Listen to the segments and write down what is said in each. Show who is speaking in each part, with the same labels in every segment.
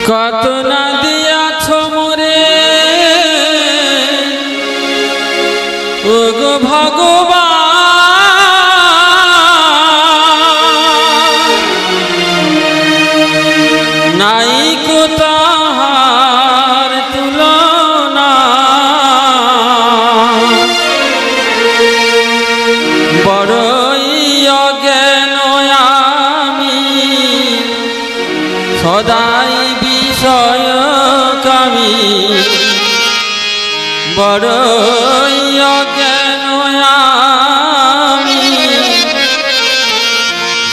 Speaker 1: কত না দিয়াছ মোরে ওগো ভগবান, নাই কো তাহার তুলনা। বড়ই অজ্ঞান আমি সদাই বিষয়কামী, বড়ই অজ্ঞান আমি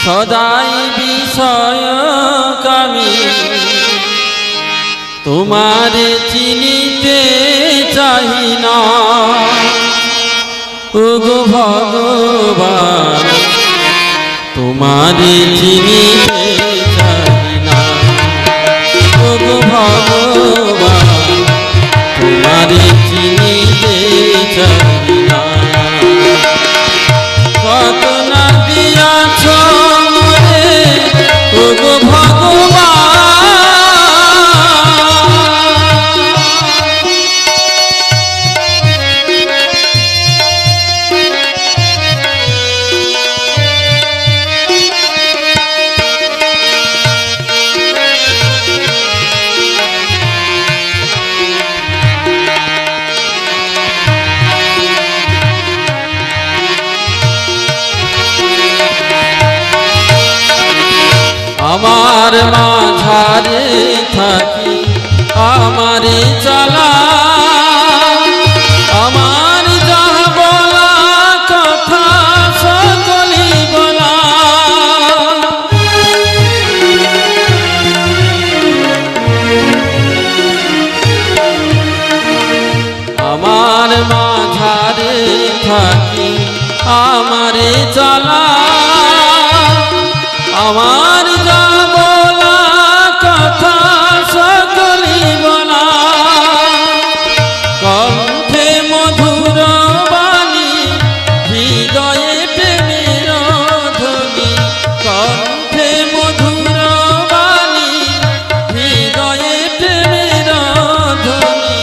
Speaker 1: সদাই বিষয়কামী। তোমারে চিনিতে চাহি না ওগো ভগবান, তোমারে চিনিতে চাহি না ওগো ভগবান, তোমারে চিনিতে চাহি না। কত না দিয়াছ মোরে ওগো ভগবান, আমার মাঝারে থাকি আমারে চালা, আমার যা বলা কথা সকলি বলা। আমার মাঝারে থাকি আমারে চালা, আমার যা বলা কথা সকলি বলা। কণ্ঠে মধুর বাণী হৃদয়ে প্রেমের ধ্বনি, কণ্ঠে মধুর বাণী হৃদয়ে প্রেমের ধ্বনি।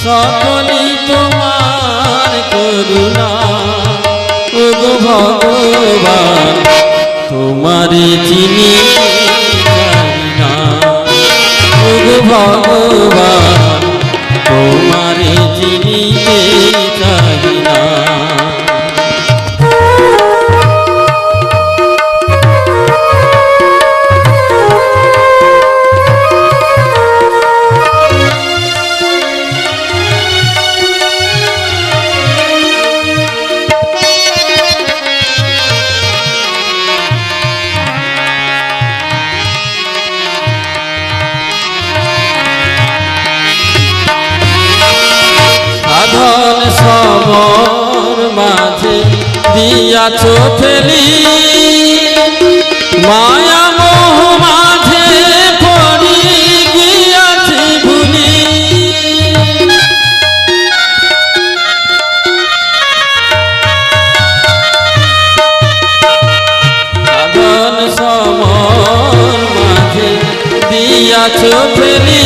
Speaker 1: সকলি তোমার করুণা ওগো ভগবান, তোমারে চিনিতে চাহি না ওগো ভগবান, তোমারে চিনিতে চাহি না। সাধন সমর মাঝে দিয়াছ ফেলি, মায়া মোহ মাঝে পড়ি গিয়াছি ভুলি। সাধন সমর মাঝে দিয়াছ ফেলি,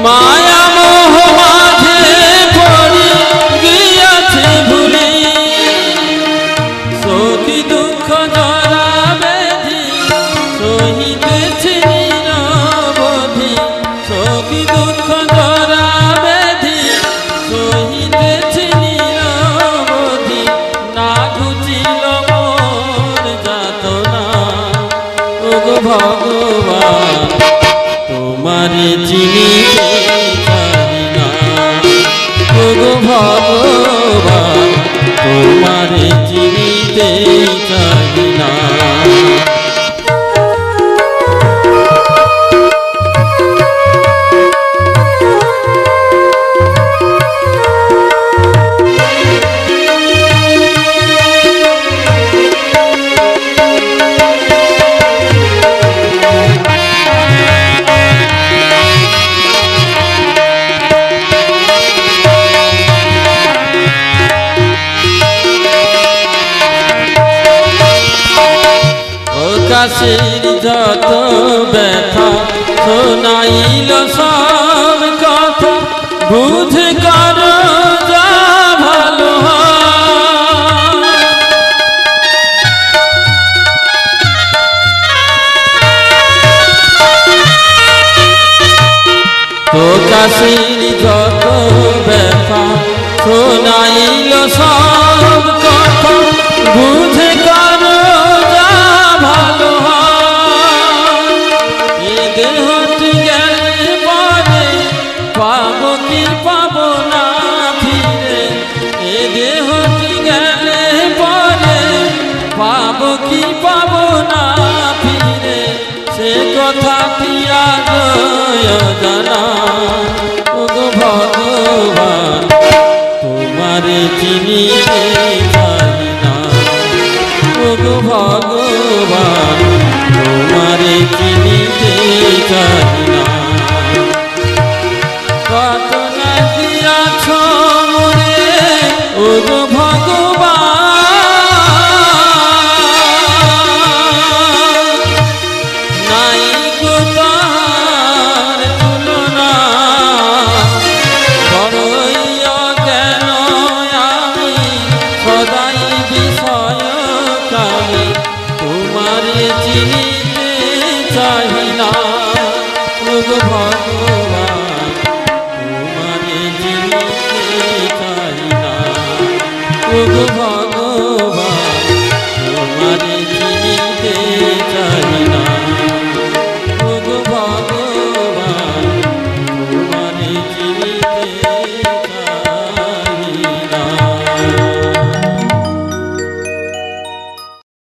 Speaker 1: মায়া মোহ মাঝে পড়ি গিয়াছে ভুলি। সখী দুঃখ জরা বেধি সহিতেছি নিরবধি, সখী দুঃখ জরা বেধি সহিতেছি নিরবধি। না ঘুচিল মোর যাতনা ওগো ভগবান, তোমারে চিনিতে চাহি না ওগো ভগবান, তোমারে চিনিতে চাহি না। আকাশের যত ব্যথা শোনাইল সব কথা বুঝে করো যা ভালো হয়। তো কাশির যত ব্যথা শোনাইল সব কথা বুঝে করো যা ভালো হয়। এ দেহটি গেলে পরে পাবো কি পাবো না ফিরে, এ দেহটি গেলে পরে পাবো কি পাবো না ফিরে, সে কথাটি আজ জানা। ওগো ভগবান তোমারে চিনিতে চাই না, ওগো ভগবান তোমারে চিনিতে চাই না। কত না দিয়াছ মোরে ওগো ভগবান, নাই গো তার তুলনা। বড়ই অজ্ঞান আমি সদাই বিষয় কামে, তোমারে চিনিতে চাই না। ওগো ভগবান তোমারে চিনিতে চাই না, ওগো ভগবান।